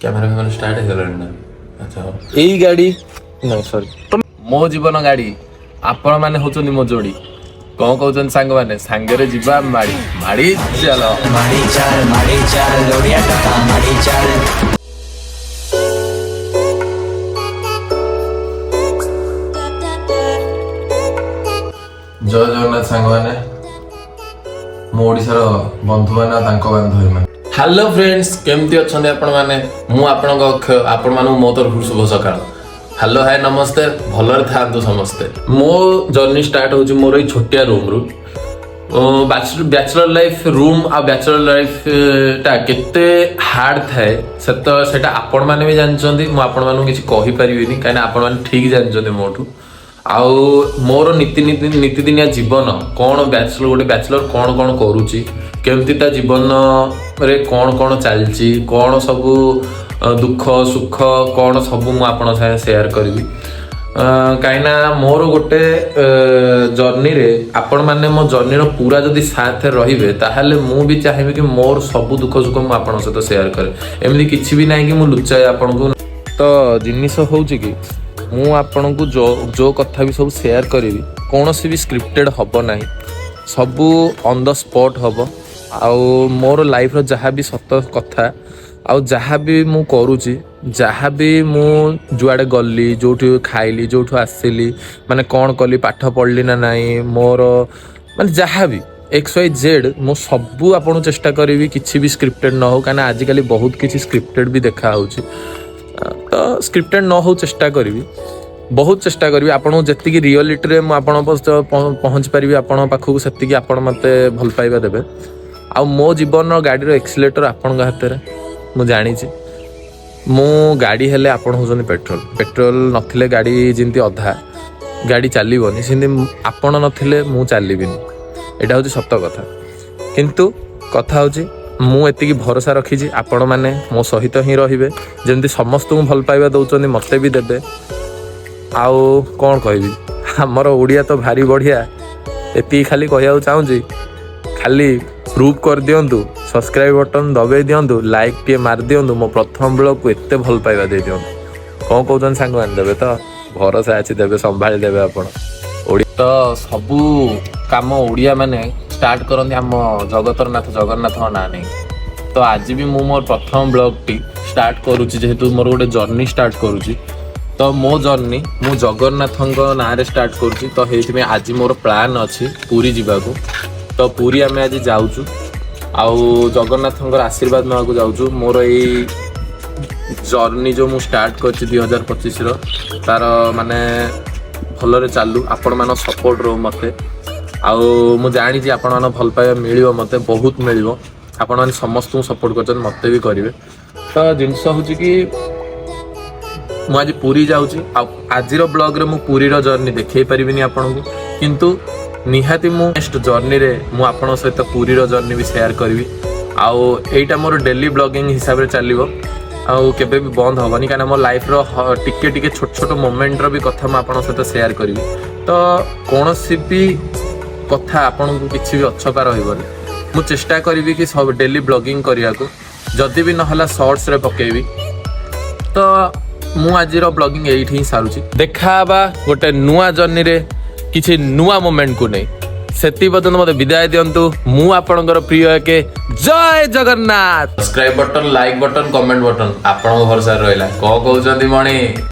Camera फैमरा start है गलानी ना अच्छा एई गाड़ी नहीं सॉरी मो जीवन गाड़ी आपण माने होचनी मो जोड़ी कौन कहउछन सांग माने सांगरे जीवा माड़ी माड़ी चलो माड़ी चाल लोडिया टका माड़ी चाल जय जगन्नाथ सांग माने मो ओडिसा रो बंधु माने तांको बांधवी माने हेलो फ्रेंड्स केमती अछंदे आपण माने मु आपण मानु मो तरफ शुभ सकाळ हेलो हाय नमस्ते भलरे थांतु समस्ते मो जर्नी स्टार्ट होची मोर ए छोटिया रूम रु बैचलर लाइफ रूम आ बैचलर लाइफ टा केते हार्ड थाए सेटा आपण माने भी जानचंदी मु आपण मानु किछि कहि परिबिनी काहे आपण माने ठीक जानचंदी मोठू आउ मोर नीतिदिनिया जीवन कौन बैचलर गोटे बैचलर कौन कौन करुच्ची केमती ता जीवन रे कौन कौन चलची कौन सबू दुख सुख कौन सबू मु आपण साथे शेयर करी कहीं मोर गोटे जर्नी रे आपण माने मो जर्नी रो पूरा जदि साथ रहिबे ताहाले मु भी चाहिबे कि मोर सबू दुख सुख मु आपण सहित शेयर करे एमदी किछि भी नाही कि मु लुचाए आपण को तो जिनिस होउची कि मु आपण को जो कथा भी सब शेयर करी कौन सी भी स्क्रिप्टेड हब ना सबू ऑन द स्पॉट हब आउ मोर लाइफ रो जहाँ भी सत कथा आउ जहाँ भी मु करूची जहाँ भी मु जुआड़े गली जो खाइली जो आसली माने कौन कली पाठ पढ़ली ना नाई मोर माने जहाँ भी XYZ मु सबू आपन चेष्टा करी किसी भी स्क्रिप्टेड न हो कहीं आजिकल बहुत किसी स्क्रिप्टेड भी देखा होची तो स्क्रिप्टेड न हो चेष्टा करी बहुत चेष्टा करी आपन जति रियलिटी रे मु आपन पहुँच पारि आपन पाखक सेति आपन मते भल पाइबा देबे आ मो जीवन गाड़ी रो एक्सीलेटर आपन हाथ रे मु जानी छी मो गाड़ी हेले आपन होजन पेट्रोल पेट्रोल नथिले गाड़ी जिंती अधा गाड़ी चलीबनी सिंदी आपन नथिले मु चलीबिनी एटा होची सत्य कथा किंतु कथा होची मु एतिकी भरोसा रखी आपण मैंने मो सहित ही रहिबे जेमती समस्त को भल पाइबा दउचंदी मते भी देबे आउ कौन कहबी हमर ओडिया तो भारी बढ़िया एतिकी खाली कहया चाहूँगी खाली प्रूव कर दियंतु सब्सक्राइब बटन दबे दियंतु लाइक टे मार दियंतु मो प्रथम ब्लॉग को एते भल पाइबा दे दियंतु कौन कहउछन सांग मान देबे तो भरोसा अछि देबे संभाल देबे आपण ओडी तो सबू काम ओडिया माने स्टार्ट करंती हम जगतरनाथ जगन्नाथ ना नहीं तो आज भी मु मोर प्रथम ब्लॉग टी स्टार्ट करूची जेहेतु मोर गोटे जर्नी स्टार्ट करूची तो मो जर्नी मु जगन्नाथ ना रे स्टार्ट करूची तो हेथि में आज मोर प्लान अछि पूरी जीवाकू तो पूरी आम आज जाऊचु आउ जगन्नाथ आशीर्वाद ना जाऊचु मोर यही जर्नी जो मु स्टार्ट करछि 2025 रो तार माने भलरे चालू आपण मान सपोर्ट रो मते आउ मु जानी छी आपण मान भल पाइबा मिलिबो मते बहुत मिलिबो आपण मान समस्त को सपोर्ट करछन मते भी करिवे तो जिंस होछि कि मु आज पूरी जाऊची आज रो ब्लॉग रे मु पूरी रो जर्नी देखै परिबिनी आपण को किंतु निहाती मु नेक्स्ट जर्नी रे मु आपण सहित पूरी रो जर्नी भी शेयर करबी आउ एटा मोर डेली ब्लॉगिंग हिसाब रे चलिबो आउ केबे भी बंद होबनी काना मोर लाइफ रो टिके टिके छोट छोट मोमेंट रो भी कथा मु आपण सहित शेयर करबी तो कोनोसी भी कथा आपण को किछि भी अच्छपा रहइबनी मु चेष्टा करबी कि सब डेली ब्लॉगिंग करिया को जदी भी नहला शॉर्ट्स रे पकेबी तो मु आज रो ब्लॉगिंग एठी ही सारुची देखाबा गोटे नुवा जर्नी रे किछि नुवा मोमेंट को नहीं सेति बदन मते विदाय दियंतु मु आपनकर प्रिय के जय Jagannath subscribe button like button comment button आपन भरोसा रहला को कहउचंदी मणी।